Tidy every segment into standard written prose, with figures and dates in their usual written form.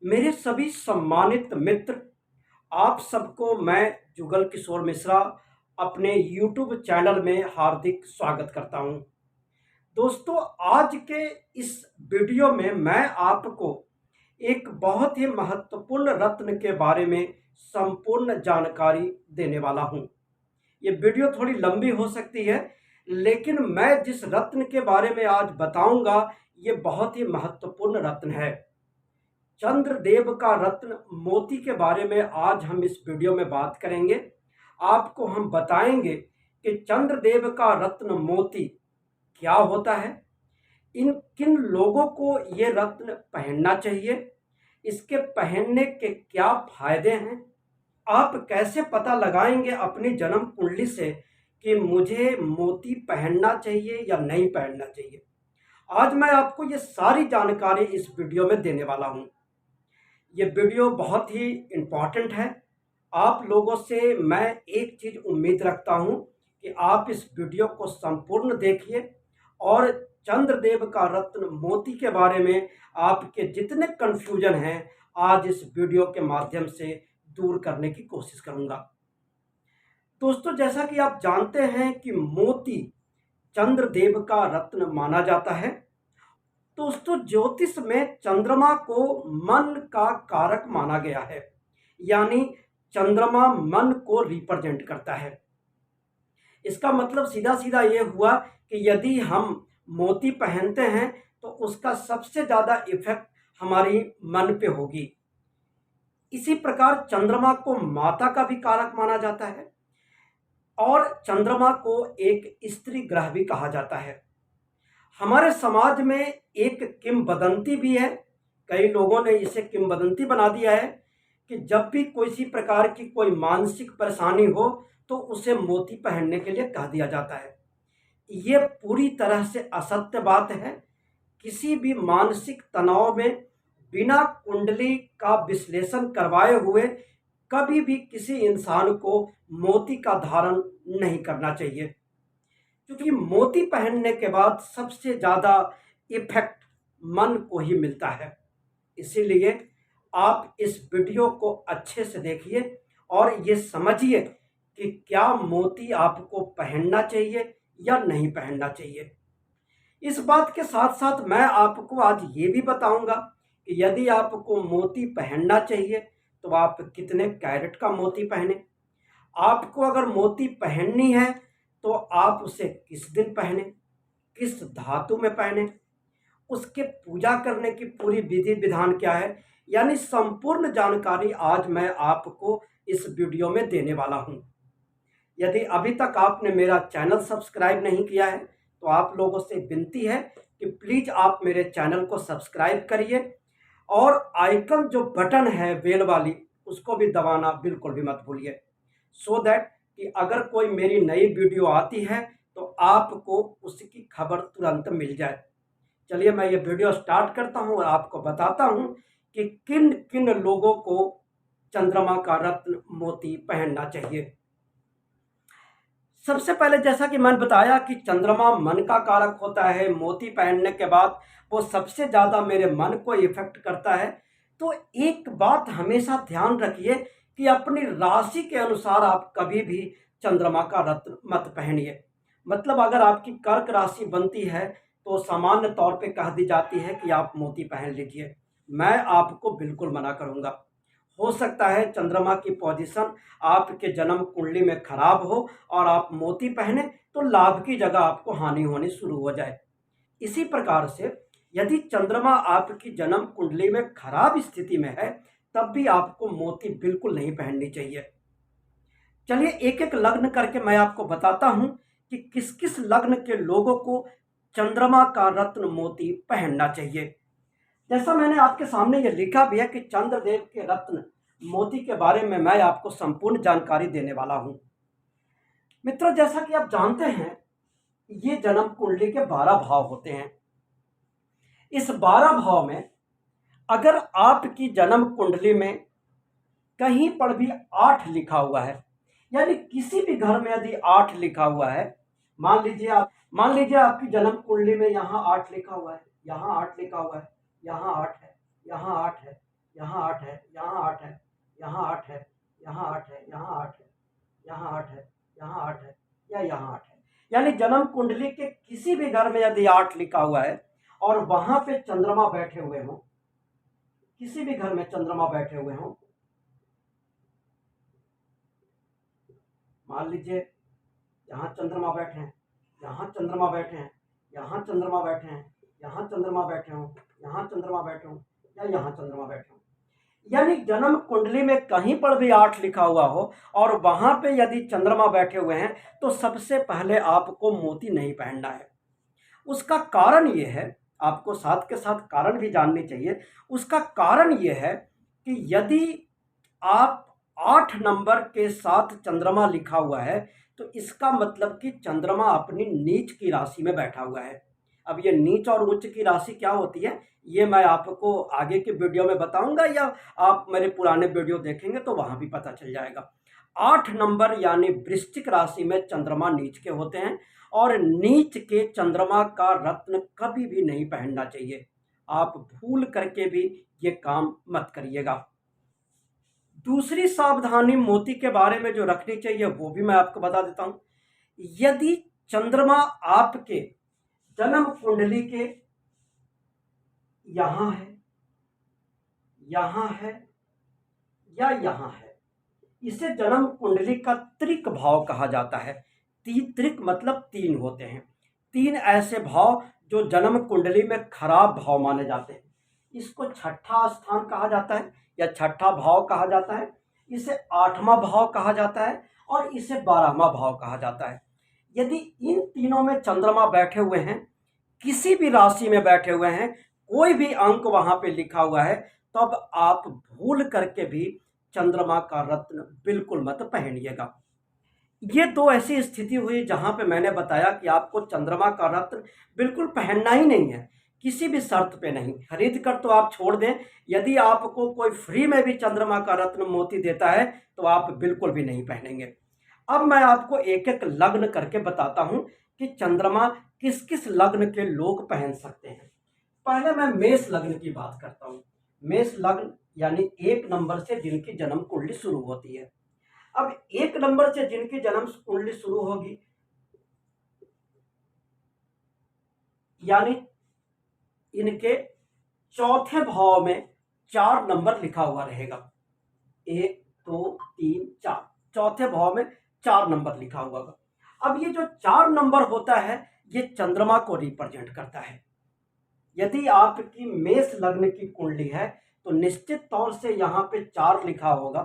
मेरे सभी सम्मानित मित्र, आप सबको मैं जुगल किशोर मिश्रा अपने YouTube चैनल में हार्दिक स्वागत करता हूं। दोस्तों, आज के इस वीडियो में मैं आपको एक बहुत ही महत्वपूर्ण रत्न के बारे में संपूर्ण जानकारी देने वाला हूं। ये वीडियो थोड़ी लंबी हो सकती है, लेकिन मैं जिस रत्न के बारे में आज बताऊंगा, ये बहुत ही महत्वपूर्ण रत्न है। चंद्रदेव का रत्न मोती के बारे में आज हम इस वीडियो में बात करेंगे। आपको हम बताएंगे कि चंद्रदेव का रत्न मोती क्या होता है, इन किन लोगों को ये रत्न पहनना चाहिए, इसके पहनने के क्या फायदे हैं, आप कैसे पता लगाएंगे अपनी जन्म कुंडली से कि मुझे मोती पहनना चाहिए या नहीं पहनना चाहिए। आज मैं आपको ये सारी जानकारी इस वीडियो में देने वाला हूँ। ये वीडियो बहुत ही इम्पॉर्टेंट है। आप लोगों से मैं एक चीज़ उम्मीद रखता हूँ कि आप इस वीडियो को संपूर्ण देखिए और चंद्रदेव का रत्न मोती के बारे में आपके जितने कन्फ्यूजन हैं, आज इस वीडियो के माध्यम से दूर करने की कोशिश करूँगा। दोस्तों, जैसा कि आप जानते हैं कि मोती चंद्रदेव का रत्न माना जाता है। दोस्तों, ज्योतिष में चंद्रमा को मन का कारक माना गया है, यानी चंद्रमा मन को रिप्रेजेंट करता है। इसका मतलब सीधा सीधा ये हुआ कि यदि हम मोती पहनते हैं तो उसका सबसे ज्यादा इफेक्ट हमारी मन पे होगी। इसी प्रकार चंद्रमा को माता का भी कारक माना जाता है और चंद्रमा को एक स्त्री ग्रह भी कहा जाता है। हमारे समाज में एक किंवदंती भी है, कई लोगों ने इसे किंवदंती बना दिया है कि जब भी किसी प्रकार की कोई मानसिक परेशानी हो तो उसे मोती पहनने के लिए कह दिया जाता है। ये पूरी तरह से असत्य बात है। किसी भी मानसिक तनाव में बिना कुंडली का विश्लेषण करवाए हुए कभी भी किसी इंसान को मोती का धारण नहीं करना चाहिए, क्योंकि मोती पहनने के बाद सबसे ज़्यादा इफेक्ट मन को ही मिलता है। इसीलिए आप इस वीडियो को अच्छे से देखिए और ये समझिए कि क्या मोती आपको पहनना चाहिए या नहीं पहनना चाहिए। इस बात के साथ साथ मैं आपको आज ये भी बताऊंगा कि यदि आपको मोती पहनना चाहिए तो आप कितने कैरेट का मोती पहने। आपको अगर मोती पहननी है तो आप उसे किस दिन पहने, किस धातु में पहने, उसके पूजा करने की पूरी विधि विधान क्या है, यानी संपूर्ण जानकारी आज मैं आपको इस वीडियो में देने वाला हूं। यदि अभी तक आपने मेरा चैनल सब्सक्राइब नहीं किया है तो आप लोगों से विनती है कि प्लीज़ आप मेरे चैनल को सब्सक्राइब करिए और आइकन जो बटन है बेल वाली, उसको भी दबाना बिल्कुल भी मत भूलिए, सो दैट कि अगर कोई मेरी नई वीडियो आती है तो आपको उसकी खबर तुरंत मिल जाए। चलिए मैं ये वीडियो स्टार्ट करता हूँ और आपको बताता हूँ कि किन किन लोगों को चंद्रमा का रत्न मोती पहनना चाहिए। सबसे पहले जैसा कि मैंने बताया कि चंद्रमा मन का कारक होता है, मोती पहनने के बाद वो सबसे ज़्यादा मेरे मन को इफेक्ट करता है। तो एक बात हमेशा ध्यान रखिए कि अपनी राशि के अनुसार आप कभी भी चंद्रमा का रत्न मत पहनिए। मतलब अगर आपकी कर्क राशि बनती है तो सामान्य तौर पे कह दी जाती है कि आप मोती पहन लीजिए। मैं आपको बिल्कुल मना करूंगा। हो सकता है चंद्रमा की पोजीशन आपके जन्म कुंडली में खराब हो और आप मोती पहने तो लाभ की जगह आपको हानि होनी शुरू हो जाए। इसी प्रकार से यदि चंद्रमा आपकी जन्म कुंडली में खराब स्थिति में है तब भी आपको मोती बिल्कुल नहीं पहननी चाहिए। चलिए एक एक लग्न करके मैं आपको बताता हूं कि किस किस लग्न के लोगों को चंद्रमा का रत्न मोती पहनना चाहिए। जैसा मैंने आपके सामने ये लिखा भी है कि चंद्रदेव के रत्न मोती के बारे में मैं आपको संपूर्ण जानकारी देने वाला हूं। मित्रों, जैसा कि आप जानते हैं, ये जन्म कुंडली के 12 भाव होते हैं। इस 12 भाव में अगर आपकी जन्म कुंडली में कहीं पर भी 8 लिखा हुआ है, यानी किसी भी घर में यदि 8 लिखा हुआ है, मान लीजिए आपकी जन्म कुंडली में यहाँ 8 लिखा हुआ है, यहाँ 8 लिखा हुआ है, यहाँ 8 है, यहाँ 8 है, यहाँ 8 है, यहाँ 8 है, यहाँ 8 है, यहाँ 8 है, यहाँ 8 है, यहाँ 8 है, यहाँ 8 है, या यहाँ 8 है। यानी जन्म कुंडली के किसी भी घर में यदि 8 लिखा हुआ है और वहां पे चंद्रमा बैठे हुए हों, किसी भी घर में चंद्रमा बैठे हुए हों, मान लीजिए यहाँ चंद्रमा बैठे हैं, यहाँ चंद्रमा बैठे हैं, यहाँ चंद्रमा बैठे हैं, यहाँ चंद्रमा बैठे हों, यहाँ चंद्रमा बैठे हों, या यहाँ चंद्रमा बैठे हों, यानी जन्म कुंडली में कहीं पर भी 8 लिखा हुआ हो और वहां पे यदि चंद्रमा बैठे हुए हैं तो सबसे पहले आपको मोती नहीं पहनना है। उसका कारण ये है, आपको साथ के साथ कारण भी जाननी चाहिए। उसका कारण ये है कि यदि आप 8 नंबर के साथ चंद्रमा लिखा हुआ है तो इसका मतलब कि चंद्रमा अपनी नीच की राशि में बैठा हुआ है। अब ये नीच और उच्च की राशि क्या होती है ये मैं आपको आगे के वीडियो में बताऊंगा, या आप मेरे पुराने वीडियो देखेंगे तो वहां भी पता चल जाएगा। 8 नंबर यानी वृश्चिक राशि में चंद्रमा नीच के होते हैं और नीच के चंद्रमा का रत्न कभी भी नहीं पहनना चाहिए। आप भूल करके भी ये काम मत करिएगा। दूसरी सावधानी मोती के बारे में जो रखनी चाहिए वो भी मैं आपको बता देता हूं। यदि चंद्रमा आपके जन्म कुंडली के यहां है, यहां है या यहां है, इसे जन्म कुंडली का त्रिक भाव कहा जाता है। त्रिक मतलब 3 होते हैं, 3 ऐसे भाव जो जन्म कुंडली में खराब भाव माने जाते हैं। इसको छठा स्थान कहा जाता है या छठा भाव कहा जाता है, इसे 8वां भाव कहा जाता है और इसे 12वां भाव कहा जाता है। यदि इन तीनों में चंद्रमा बैठे हुए हैं, किसी भी राशि में बैठे हुए हैं, कोई भी अंक वहां पे लिखा हुआ है, तब आप भूल करके भी चंद्रमा का रत्न बिल्कुल मत पहनिएगा। ये दो ऐसी स्थिति हुई जहां पे मैंने बताया कि आपको चंद्रमा का रत्न बिल्कुल पहनना ही नहीं है, किसी भी शर्त पे नहीं। खरीद कर तो आप छोड़ दें, यदि आपको कोई फ्री में भी चंद्रमा का रत्न मोती देता है तो आप बिल्कुल भी नहीं पहनेंगे। अब मैं आपको एक एक लग्न करके बताता हूं कि चंद्रमा किस किस लग्न के लोग पहन सकते हैं। पहले मैं मेष लग्न की बात करता हूं। मेष लग्न यानी 1 नंबर से जिनकी जन्म कुंडली शुरू होती है। अब 1 नंबर से जिनकी जन्म कुंडली शुरू होगी, यानी इनके चौथे भाव में 4 नंबर लिखा हुआ रहेगा। 1 2 3 4, चौथे भाव में 4 नंबर लिखा हुआ होगा। अब ये जो 4 नंबर होता है ये चंद्रमा को रिप्रेजेंट करता है। यदि आपकी मेष लग्न की कुंडली है तो निश्चित तौर से यहाँ पे 4 लिखा होगा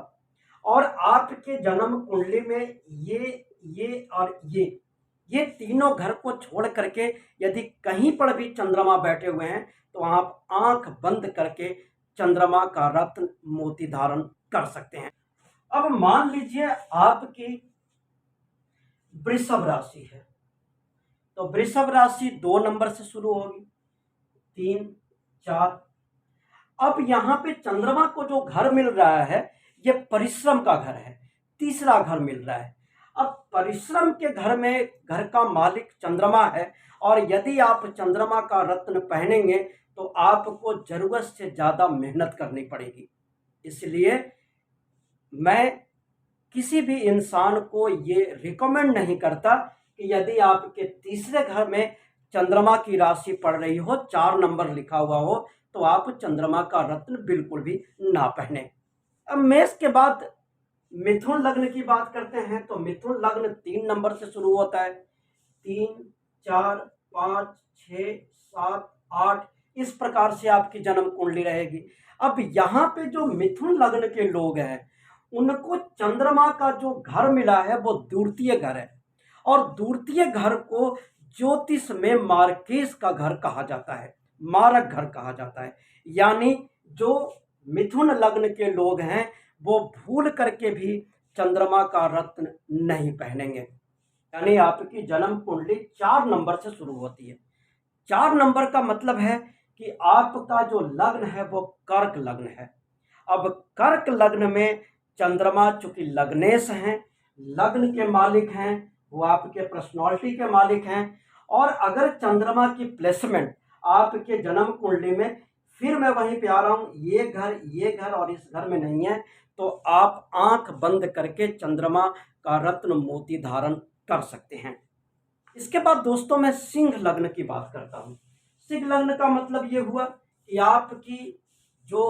और आपके जन्म कुंडली में ये और ये तीनों घर को छोड़ करके यदि कहीं पर भी चंद्रमा बैठे हुए हैं तो आप आंख बंद करके चंद्रमा का रत्न मोती धारण कर सकते हैं। अब मान लीजिए आपकी वृषभ राशि है तो वृषभ राशि 2 नंबर से शुरू होगी, 3 4। अब यहाँ पे चंद्रमा को जो घर मिल रहा है ये परिश्रम का घर है, तीसरा घर मिल रहा है। अब परिश्रम के घर में घर का मालिक चंद्रमा है और यदि आप चंद्रमा का रत्न पहनेंगे तो आपको जरूरत से ज्यादा मेहनत करनी पड़ेगी। इसलिए मैं किसी भी इंसान को ये रिकमेंड नहीं करता कि यदि आपके तीसरे घर में चंद्रमा की राशि पड़ रही हो, 4 नंबर लिखा हुआ हो, तो आप चंद्रमा का रत्न बिल्कुल भी ना पहने। अब मेष के बाद मिथुन लग्न की बात करते हैं तो मिथुन लग्न 3 नंबर से शुरू होता है। 3 4 5 6 7 8 इस प्रकार से आपकी जन्म कुंडली रहेगी। अब यहाँ पे जो मिथुन लग्न के लोग हैं उनको चंद्रमा का जो घर मिला है वो द्वितीय घर है और द्वितीय घर को ज्योतिष में मार्केश का घर कहा जाता है, मारक घर कहा जाता है। यानी जो मिथुन लग्न के लोग हैं वो भूल करके भी चंद्रमा का रत्न नहीं पहनेंगे। यानी आपकी जन्म कुंडली 4 नंबर से शुरू होती है। 4 नंबर का मतलब है कि आपका जो लग्न है वो कर्क लग्न है। अब कर्क लग्न में चंद्रमा चूंकि लग्नेश हैं, लग्न के मालिक हैं, वो आपके पर्सनालिटी के मालिक हैं और अगर चंद्रमा की प्लेसमेंट आपके जन्म कुंडली में फिर मैं वहीं पे आ रहा हूँ, ये घर और इस घर में नहीं है, तो आप आंख बंद करके चंद्रमा का रत्न मोती धारण कर सकते हैं। इसके बाद दोस्तों मैं सिंह लग्न की बात करता हूँ। सिंह लग्न का मतलब ये हुआ कि आपकी जो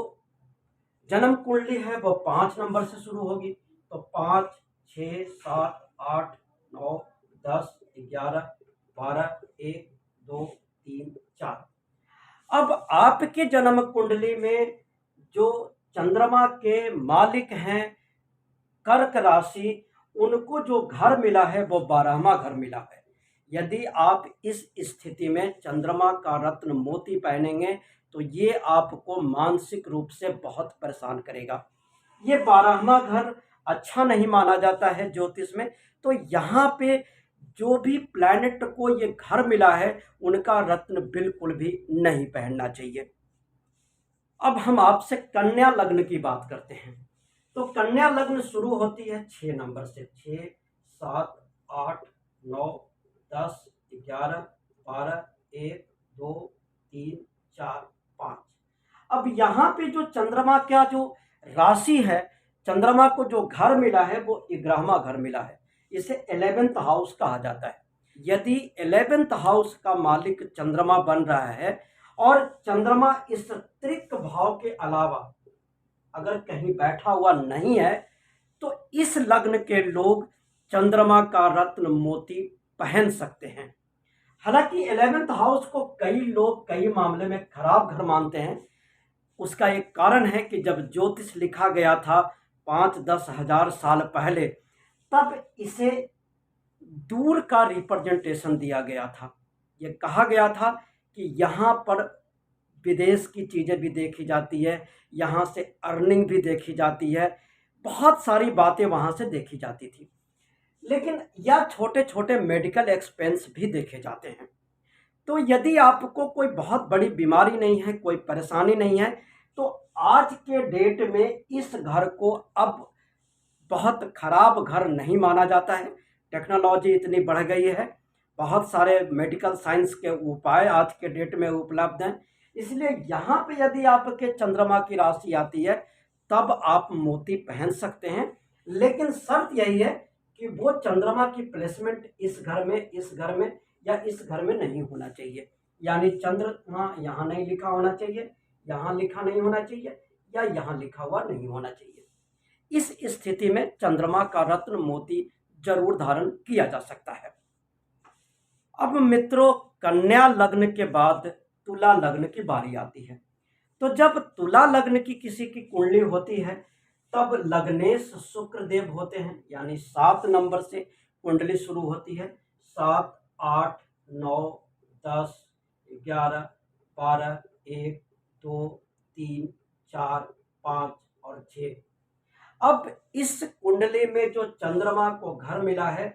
जन्म कुंडली है वो 5 नंबर से शुरू होगी, तो 5, 6, 7, 8, 9, 10, 11, 12, 1, 2, 3, 4। अब आपके जन्म कुंडली में जो चंद्रमा के मालिक हैं कर्क राशि, उनको जो घर मिला है वो 12वां घर मिला है। यदि आप इस स्थिति में चंद्रमा का रत्न मोती पहनेंगे तो ये आपको मानसिक रूप से बहुत परेशान करेगा। ये 12वां घर अच्छा नहीं माना जाता है ज्योतिष में। तो यहाँ पे जो भी प्लैनेट को ये घर मिला है उनका रत्न बिल्कुल भी नहीं पहनना चाहिए। अब हम आपसे कन्या लग्न की बात करते हैं। तो कन्या लग्न शुरू होती है 6 नंबर से, 6, 7, 8, 9, 10, 11, 12, 1, 2, 3, 4, 5। अब यहाँ पे जो चंद्रमा का जो राशि है, चंद्रमा को जो घर मिला है वो 11वां घर मिला है। इसे 11th हाउस कहा जाता है। यदि 11th हाउस का मालिक चंद्रमा बन रहा है और चंद्रमा इस त्रिक भाव के अलावा अगर कहीं बैठा हुआ नहीं है, तो इस लग्न के लोग चंद्रमा का रत्न मोती पहन सकते हैं। हालांकि 11th हाउस को कई लोग कई मामले में खराब घर मानते हैं। उसका एक कारण है कि जब ज्योतिष लिखा गया था 5-10 हजार साल पहले, तब इसे दूर का रिप्रेजेंटेशन दिया गया था। ये कहा गया था कि यहाँ पर विदेश की चीज़ें भी देखी जाती है, यहाँ से अर्निंग भी देखी जाती है, बहुत सारी बातें वहाँ से देखी जाती थी। लेकिन यह छोटे छोटे मेडिकल एक्सपेंस भी देखे जाते हैं। तो यदि आपको कोई बहुत बड़ी बीमारी नहीं है, कोई परेशानी नहीं है, तो आज के डेट में इस घर को अब बहुत खराब घर नहीं माना जाता है। टेक्नोलॉजी इतनी बढ़ गई है, बहुत सारे मेडिकल साइंस के उपाय आज के डेट में उपलब्ध हैं। इसलिए यहाँ पे यदि आपके चंद्रमा की राशि आती है तब आप मोती पहन सकते हैं। लेकिन शर्त यही है कि वो चंद्रमा की प्लेसमेंट इस घर में या इस घर में नहीं होना चाहिए। यानी चंद्रमा यहाँ नहीं लिखा होना चाहिए, यहाँ लिखा नहीं होना चाहिए, या यहाँ लिखा हुआ नहीं होना चाहिए। इस स्थिति में चंद्रमा का रत्न मोती जरूर धारण किया जा सकता है। अब मित्रों, कन्या लग्न के बाद तुला लग्न की बारी आती है। तो जब तुला लग्न की किसी की कुंडली होती है तब लग्नेश शुक्र देव होते हैं, यानी 7 नंबर से कुंडली शुरू होती है। 7, 8, 9, 10, 11, 12, 1, 2, 3, 4, 5 और 6। अब इस कुंडली में जो चंद्रमा को घर मिला है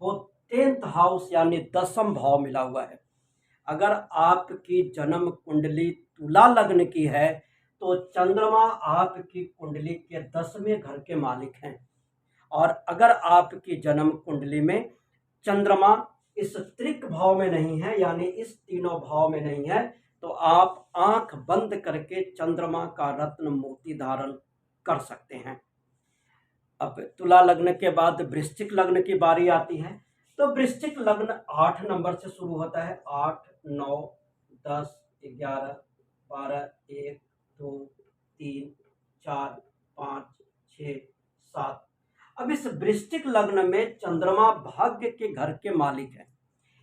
वो 10th हाउस यानी 10th भाव मिला हुआ है। अगर आपकी जन्म कुंडली तुला लग्न की है तो चंद्रमा आपकी कुंडली के 10वें घर के मालिक हैं। और अगर आपकी जन्म कुंडली में चंद्रमा इस त्रिक भाव में नहीं है, यानी इस तीनों भाव में नहीं है, तो आप आंख बंद करके चंद्रमा का रत्न मोती धारण कर सकते हैं। अब तुला लग्न के बाद वृश्चिक लग्न की बारी आती है। तो वृश्चिक लग्न 8 नंबर से शुरू होता है। 8, 9, 10, 11, 12, 1, 2, 3, 4, 5, 6, 7। अब इस वृश्चिक लग्न में चंद्रमा भाग्य के घर के मालिक है,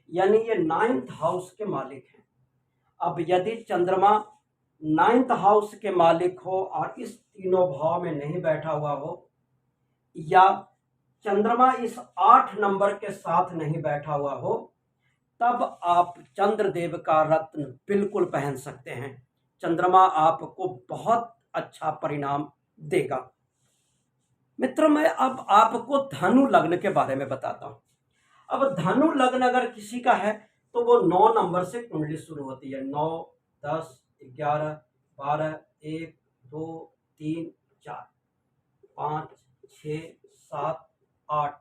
यानी ये 9th हाउस के मालिक हैं। अब यदि चंद्रमा 9th हाउस के मालिक हो और इस तीनों भाव में नहीं बैठा हुआ हो, या चंद्रमा इस 8 नंबर के साथ नहीं बैठा हुआ हो, तब आप चंद्रदेव का रत्न बिल्कुल पहन सकते हैं। चंद्रमा आपको बहुत अच्छा परिणाम देगा। मित्रों, मैं अब आपको धनु लग्न के बारे में बताता हूं। अब धनु लग्न अगर किसी का है तो वो 9 नंबर से कुंडली शुरू होती है। 9, 10, 11, 12, 1, 2, 3, 4, 5, 6, 7, 8।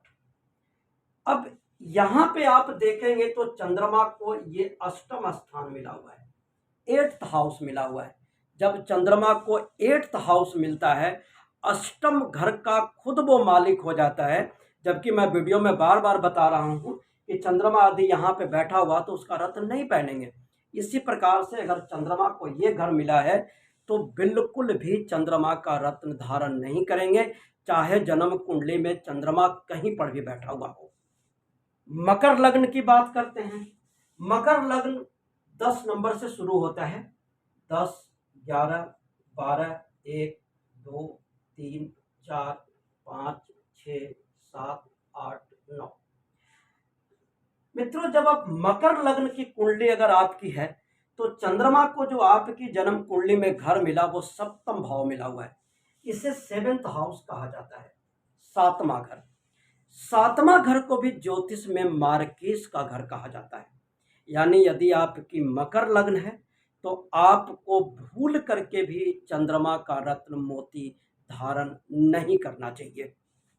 अब यहाँ पे आप देखेंगे तो चंद्रमा को ये अष्टम स्थान मिला हुआ है, 8th हाउस मिला हुआ है। जब चंद्रमा को 8th हाउस मिलता है, अष्टम घर का खुद वो मालिक हो जाता है। जबकि मैं वीडियो में बार बार बता रहा हूँ कि चंद्रमा यदि यहाँ पे बैठा हुआ तो उसका रत्न नहीं पहनेंगे। इसी प्रकार से अगर चंद्रमा को ये घर मिला है तो बिल्कुल भी चंद्रमा का रत्न धारण नहीं करेंगे, चाहे जन्म कुंडली में चंद्रमा कहीं पर भी बैठा हुआ हो। मकर लग्न की बात करते हैं। मकर लग्न 10 नंबर से शुरू होता है। 10, 11, 12, 1, 2, 3, 4, 5, 6, 7, 8, 9। मित्रों, जब आप मकर लग्न की कुंडली अगर आपकी है तो चंद्रमा को जो आपकी जन्म कुंडली में घर मिला वो सप्तम भाव मिला हुआ है। इसे 7th हाउस कहा जाता है, सातवां घर। सातवां घर को भी ज्योतिष में मार्केश का घर कहा जाता है। यानी यदि आपकी मकर लग्न है तो आपको भूल करके भी चंद्रमा का रत्न मोती धारण नहीं करना चाहिए।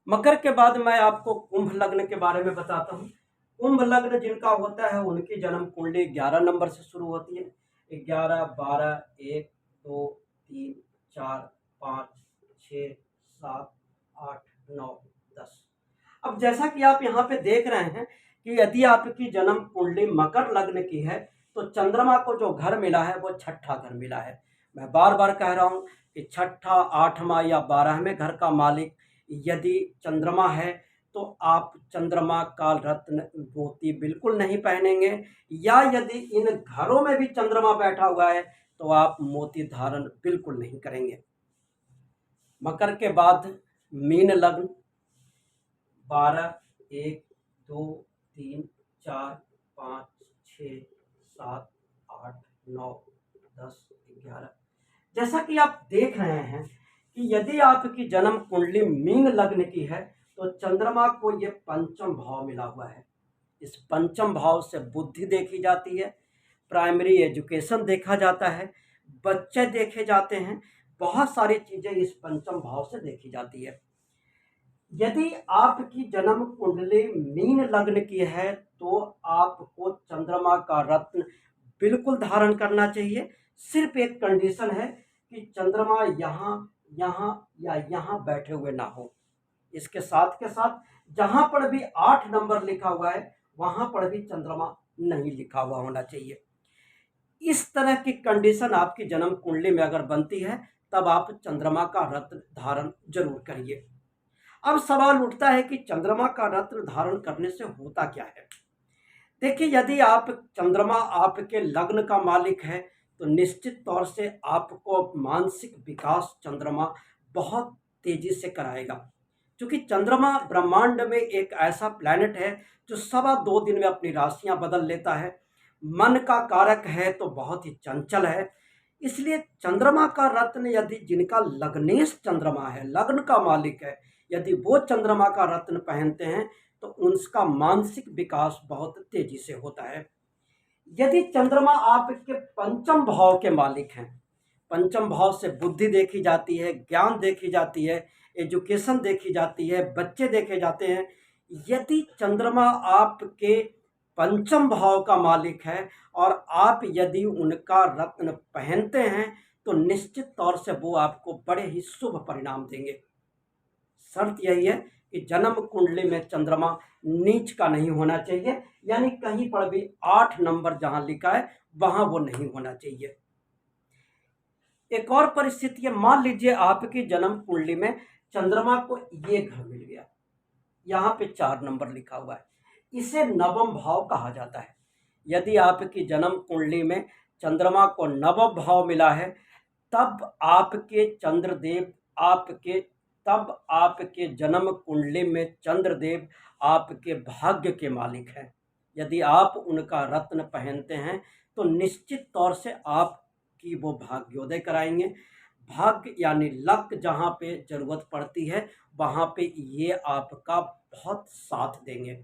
मकर के बाद मैं आपको कुंभ लग्न के बारे में बताता हूँ। कुंभ लग्न जिनका होता है उनकी जन्म कुंडली 11 नंबर से शुरू होती है। 11, 12, 1, 2, 3, 4, 5, 6, 7, 8, 9, 10। अब जैसा कि आप यहाँ पे देख रहे हैं कि यदि आपकी जन्म कुंडली मकर लग्न की है तो चंद्रमा को जो घर मिला है वो छठा घर मिला है। मैं बार बार कह रहा हूँ कि छठा, आठवां या 12वें घर का मालिक यदि चंद्रमा है तो आप चंद्रमा का रत्न मोती बिल्कुल नहीं पहनेंगे, या यदि इन घरों में भी चंद्रमा बैठा हुआ है तो आप मोती धारण बिल्कुल नहीं करेंगे। मकर के बाद मीन लग्न 12, 1, 2, 3, 4, 5, 6, 7, 8, 9, 10, 11। जैसा कि आप देख रहे हैं कि यदि आपकी जन्म कुंडली मीन लग्न की है तो चंद्रमा को ये पंचम भाव मिला हुआ है। इस पंचम भाव से बुद्धि देखी जाती है, प्राइमरी एजुकेशन देखा जाता है, बच्चे देखे जाते हैं, बहुत सारी चीजें इस पंचम भाव से देखी जाती है। यदि आपकी जन्म कुंडली मीन लग्न की है तो आपको चंद्रमा का रत्न बिल्कुल धारण करना चाहिए। सिर्फ एक कंडीशन है कि चंद्रमा यहाँ, यहाँ या यहाँ बैठे हुए ना हो। इसके साथ के साथ जहां पर भी 8 नंबर लिखा हुआ है वहां पर भी चंद्रमा नहीं लिखा हुआ होना चाहिए। इस तरह की कंडीशन आपकी जन्म कुंडली में अगर बनती है तब आप चंद्रमा का रत्न धारण जरूर करिए। अब सवाल उठता है कि चंद्रमा का रत्न धारण करने से होता क्या है। देखिए, यदि आप चंद्रमा आपके लग्न का मालिक है तो निश्चित तौर से आपको मानसिक विकास चंद्रमा बहुत तेजी से कराएगा, क्योंकि चंद्रमा ब्रह्मांड में एक ऐसा प्लैनेट है जो 2.25 दिन में अपनी राशियां बदल लेता है। मन का कारक है तो बहुत ही चंचल है। इसलिए चंद्रमा का रत्न यदि जिनका लग्नेश चंद्रमा है, लग्न का मालिक है, यदि वो चंद्रमा का रत्न पहनते हैं तो उनका मानसिक विकास बहुत तेजी से होता है। यदि चंद्रमा आपके पंचम भाव के मालिक हैं, पंचम भाव से बुद्धि देखी जाती है, ज्ञान देखी जाती है, एजुकेशन देखी जाती है, बच्चे देखे जाते हैं। यदि चंद्रमा आपके पंचम भाव का मालिक है और आप यदि उनका रत्न पहनते हैं तो निश्चित तौर से वो आपको बड़े ही शुभ परिणाम देंगे। शर्त यही है कि जन्म कुंडली में चंद्रमा नीच का नहीं होना चाहिए, यानी कहीं पर भी 8 नंबर जहां लिखा है वहां वो नहीं होना चाहिए। एक और परिस्थिति है, मान लीजिए आपकी जन्म कुंडली में चंद्रमा को ये घर मिल गया, यहाँ पे 4 नंबर लिखा हुआ है, इसे नवम भाव कहा जाता है। यदि आपकी जन्म कुंडली में चंद्रमा को नवम भाव मिला है तब आपके चंद्रदेव आपके तब आपके जन्म कुंडली में चंद्रदेव आपके भाग्य के मालिक हैं। यदि आप उनका रत्न पहनते हैं तो निश्चित तौर से आपकी वो भाग्योदय कराएंगे। भाग्य यानी लक जहाँ पे जरूरत पड़ती है वहाँ पे ये आपका बहुत साथ देंगे।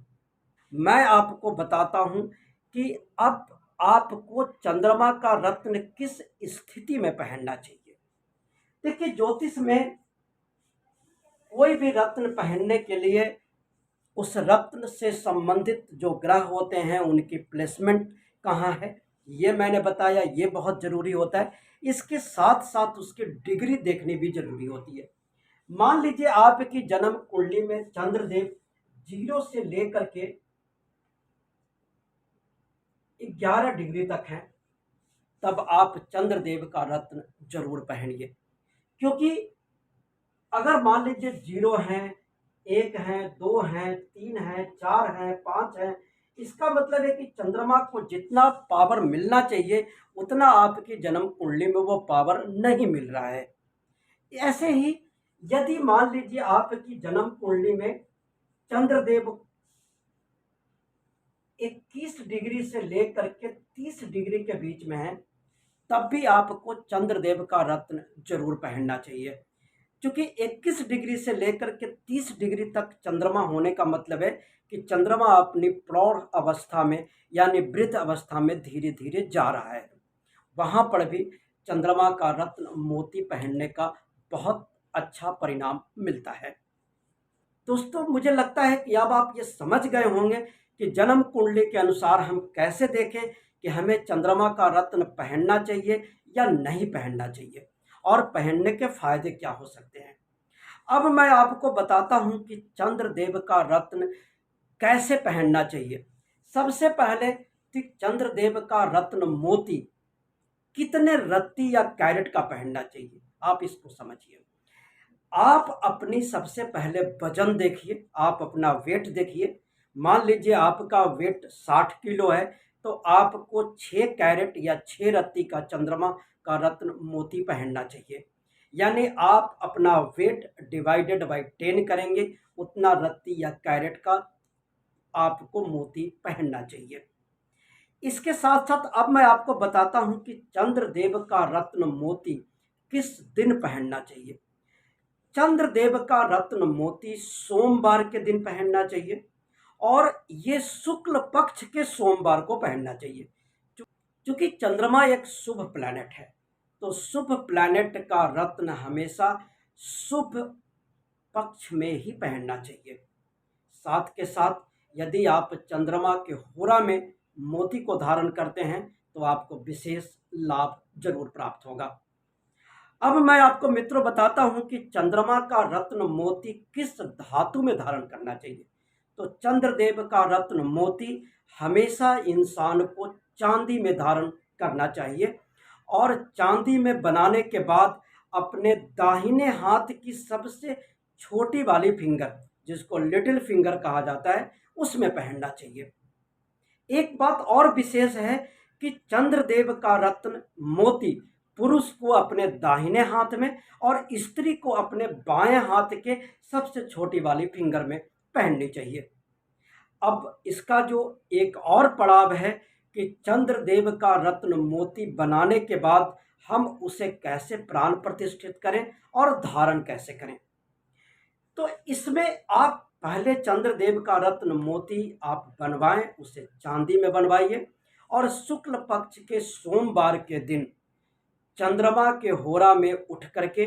मैं आपको बताता हूँ कि अब आपको चंद्रमा का रत्न किस स्थिति में पहनना चाहिए। देखिए, ज्योतिष में कोई भी रत्न पहनने के लिए उस रत्न से संबंधित जो ग्रह होते हैं उनकी प्लेसमेंट कहाँ है, ये मैंने बताया, ये बहुत ज़रूरी होता है। इसके साथ साथ उसकी डिग्री देखनी भी ज़रूरी होती है। मान लीजिए आपकी जन्म कुंडली में चंद्रदेव 0 से लेकर के 11 डिग्री तक हैं, तब आप चंद्रदेव का रत्न जरूर पहनिए। क्योंकि अगर मान लीजिए 0 हैं, 1 हैं, 2 हैं, 3 हैं, 4 हैं, 5 हैं, इसका मतलब है कि चंद्रमा को जितना पावर मिलना चाहिए उतना आपकी जन्म कुंडली में वो पावर नहीं मिल रहा है। ऐसे ही यदि मान लीजिए आपकी जन्म कुंडली में चंद्रदेव 21 डिग्री से लेकर के 30 डिग्री के बीच में है, तब भी आपको चंद्रदेव का रत्न जरूर पहनना चाहिए। क्योंकि 21 डिग्री से लेकर के 30 डिग्री तक चंद्रमा होने का मतलब है कि चंद्रमा अपनी प्रौढ़ अवस्था में यानी वृद्ध अवस्था में धीरे धीरे जा रहा है। वहां पर भी चंद्रमा का रत्न मोती पहनने का बहुत अच्छा परिणाम मिलता है। दोस्तों, मुझे लगता है कि अब आप ये समझ गए होंगे कि जन्म कुंडली के अनुसार हम कैसे देखें कि हमें चंद्रमा का रत्न पहनना चाहिए या नहीं पहनना चाहिए, और पहनने के फायदे क्या हो सकते हैं। अब मैं आपको बताता हूं कि चंद्रदेव का रत्न कैसे पहनना चाहिए। सबसे पहले कि चंद्रदेव का रत्न मोती कितने रत्ती या कैरेट का पहनना चाहिए, आप इसको समझिए। आप अपनी सबसे पहले वजन देखिए, आप अपना वेट देखिए। मान लीजिए आपका वेट 60 किलो है, तो आपको 6 कैरेट या 6 रत्ती का चंद्रमा का रत्न मोती पहनना चाहिए। यानी आप अपना वेट डिवाइडेड बाई 10 करेंगे, उतना रत्ती या कैरेट का आपको मोती पहनना चाहिए। इसके साथ साथ अब मैं आपको बताता हूं कि चंद्रदेव का रत्न मोती किस दिन पहनना चाहिए। चंद्रदेव का रत्न मोती सोमवार के दिन पहनना चाहिए, और ये शुक्ल पक्ष के सोमवार को पहनना चाहिए। क्योंकि चंद्रमा एक शुभ प्लैनेट है, तो शुभ प्लैनेट का रत्न हमेशा शुभ पक्ष में ही पहनना चाहिए। साथ के साथ यदि आप चंद्रमा के होरा में मोती को धारण करते हैं तो आपको विशेष लाभ जरूर प्राप्त होगा। अब मैं आपको मित्रों बताता हूं कि चंद्रमा का रत्न मोती किस धातु में धारण करना चाहिए। तो चंद्रदेव का रत्न मोती हमेशा इंसान को चांदी में धारण करना चाहिए, और चांदी में बनाने के बाद अपने दाहिने हाथ की सबसे छोटी वाली फिंगर, जिसको लिटिल फिंगर कहा जाता है, उसमें पहनना चाहिए। एक बात और विशेष है कि चंद्रदेव का रत्न मोती पुरुष को अपने दाहिने हाथ में और स्त्री को अपने बाएं हाथ के सबसे छोटी वाली फिंगर में पहननी चाहिए। अब इसका जो एक और पड़ाव है कि चंद्रदेव का रत्न मोती बनाने के बाद हम उसे कैसे प्राण प्रतिष्ठित करें और धारण कैसे करें। तो इसमें आप पहले चंद्रदेव का रत्न मोती आप बनवाएं, उसे चांदी में बनवाइए, और शुक्ल पक्ष के सोमवार के दिन चंद्रमा के होरा में उठ करके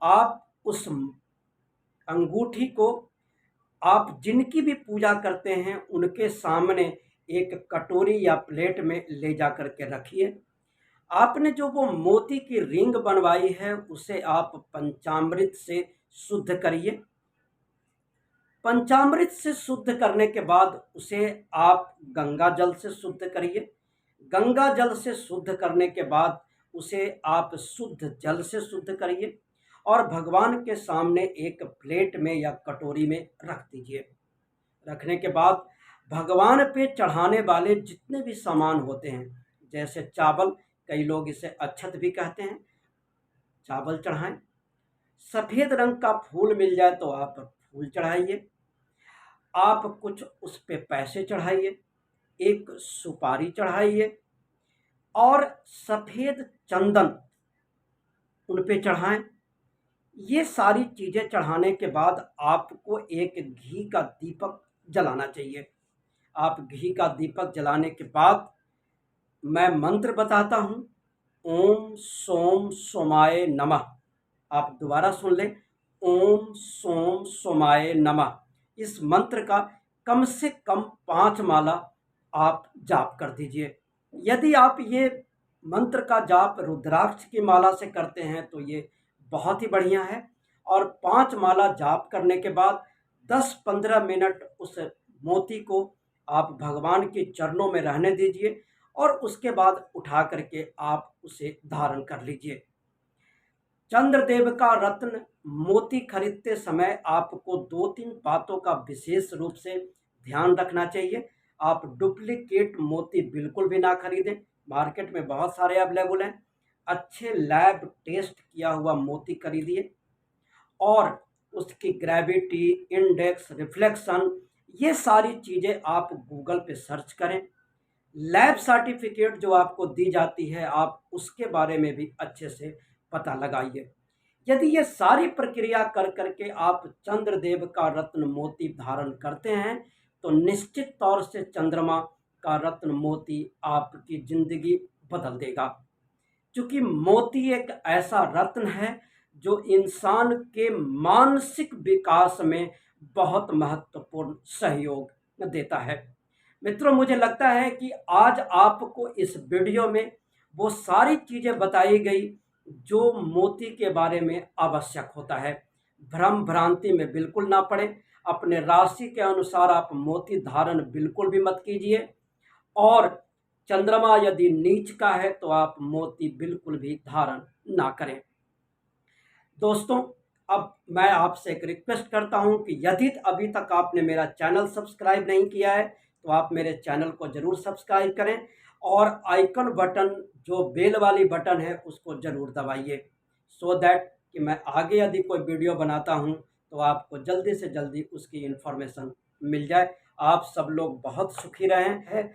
आप उस अंगूठी को, आप जिनकी भी पूजा करते हैं उनके सामने एक कटोरी या प्लेट में ले जा करके रखिए। आपने जो वो मोती की रिंग बनवाई है उसे आप पंचामृत से शुद्ध करिए। पंचामृत से शुद्ध करने के बाद उसे आप गंगा जल से शुद्ध करिए। गंगा जल से शुद्ध करने के बाद उसे आप शुद्ध जल से शुद्ध करिए, और भगवान के सामने एक प्लेट में या कटोरी में रख दीजिए। रखने के बाद भगवान पे चढ़ाने वाले जितने भी सामान होते हैं, जैसे चावल, कई लोग इसे अक्षत भी कहते हैं, चावल चढ़ाएं। सफ़ेद रंग का फूल मिल जाए तो आप फूल चढ़ाइए। आप कुछ उस पे पैसे चढ़ाइए, एक सुपारी चढ़ाइए, और सफ़ेद चंदन उन पे चढ़ाएं। ये सारी चीज़ें चढ़ाने के बाद आपको एक घी का दीपक जलाना चाहिए। आप घी का दीपक जलाने के बाद मैं मंत्र बताता हूँ, ओम सोम सोमाय नमः। आप दोबारा सुन लें, ओम सोम सोमाय नमः। इस मंत्र का कम से कम 5 माला आप जाप कर दीजिए। यदि आप ये मंत्र का जाप रुद्राक्ष की माला से करते हैं तो ये बहुत ही बढ़िया है। और 5 माला जाप करने के बाद 10-15 मिनट उस मोती को आप भगवान के चरणों में रहने दीजिए और उसके बाद उठा करके आप उसे धारण कर लीजिए। चंद्रदेव का रत्न मोती खरीदते समय आपको 2-3 बातों का विशेष रूप से ध्यान रखना चाहिए। आप डुप्लीकेट मोती बिल्कुल भी ना खरीदें, मार्केट में बहुत सारे अवेलेबल हैं। अच्छे लैब टेस्ट किया हुआ मोती खरीदिए और उसकी ग्रेविटी, इंडेक्स, रिफ्लेक्शन, ये सारी चीज़ें आप गूगल पे सर्च करें। लैब सर्टिफिकेट जो आपको दी जाती है, आप उसके बारे में भी अच्छे से पता लगाइए। यदि ये सारी प्रक्रिया कर करके आप चंद्रदेव का रत्न मोती धारण करते हैं तो निश्चित तौर से चंद्रमा का रत्न मोती आपकी जिंदगी बदल देगा। क्योंकि मोती एक ऐसा रत्न है जो इंसान के मानसिक विकास में बहुत महत्वपूर्ण सहयोग देता है। मित्रों, मुझे लगता है कि आज आपको इस वीडियो में वो सारी चीज़ें बताई गई जो मोती के बारे में आवश्यक होता है। भ्रम भ्रांति में बिल्कुल ना पड़े। अपने राशि के अनुसार आप मोती धारण बिल्कुल भी मत कीजिए। और चंद्रमा यदि नीच का है तो आप मोती बिल्कुल भी धारण ना करें। दोस्तों, अब मैं आपसे एक रिक्वेस्ट करता हूं कि यदि अभी तक आपने मेरा चैनल सब्सक्राइब नहीं किया है तो आप मेरे चैनल को ज़रूर सब्सक्राइब करें और आइकन बटन, जो बेल वाली बटन है, उसको ज़रूर दबाइए, सो दैट कि मैं आगे यदि कोई वीडियो बनाता हूं तो आपको जल्दी से जल्दी उसकी इन्फॉर्मेशन मिल जाए। आप सब लोग बहुत सुखी रहें।